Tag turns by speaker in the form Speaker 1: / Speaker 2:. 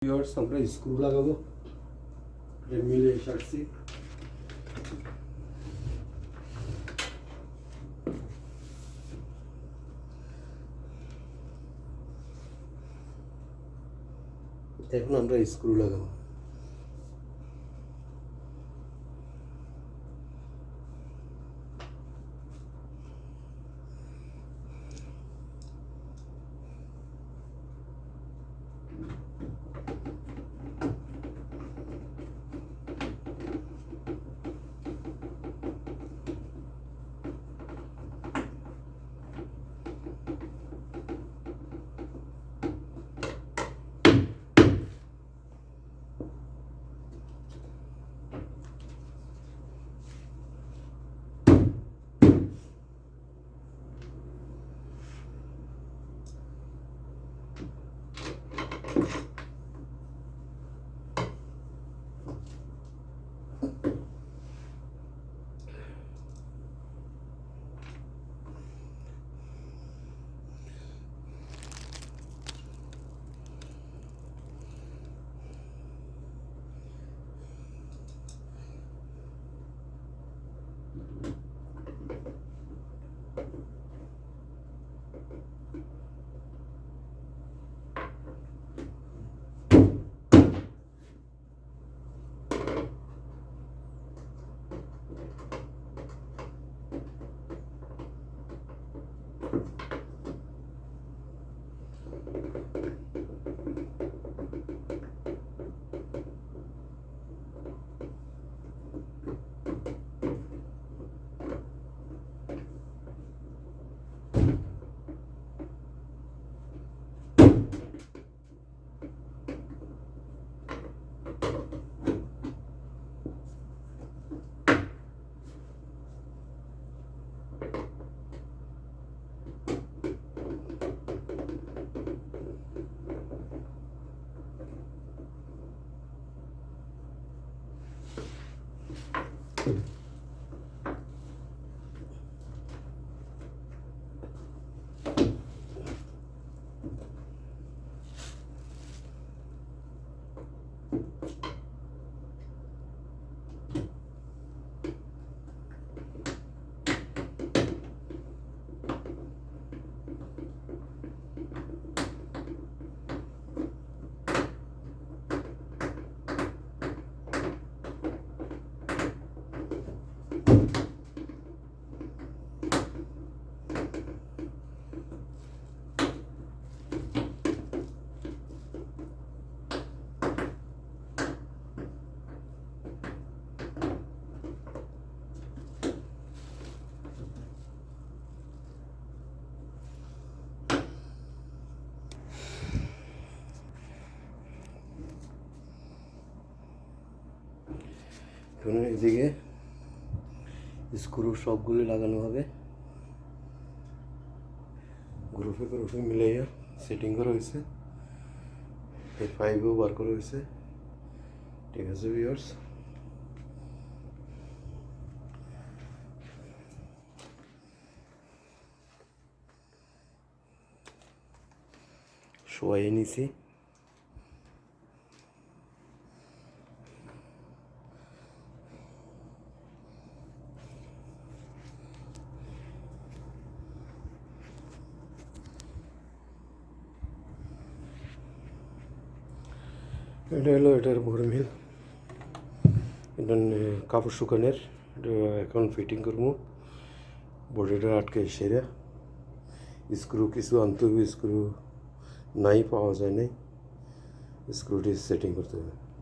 Speaker 1: Viewers আমরা screw লাগাবো, মিলে সারছি। এখন আমরা স্ক্রু লাগাবো। এখন এদিকে স্ক্রু সবগুলো লাগানো হবে, গ্রুপে গ্রুপে মিলাইয়া সেটিং করা হয়েছে, এই ফাইভও বার করা হয়েছে। ঠিক আছে ভিউয়ার্স, শোয়াই নিছি। এটা হলো এটার বরমিল, এটা কাপড় শুকানোর। এটা এখন ফিটিং করবো, বডিটা আটকে সেরা। স্ক্রু কিছু আনতে হবে, স্ক্রু নাই, পাওয়া যায় নাই, স্ক্রুটি সেটিং করতে হবে।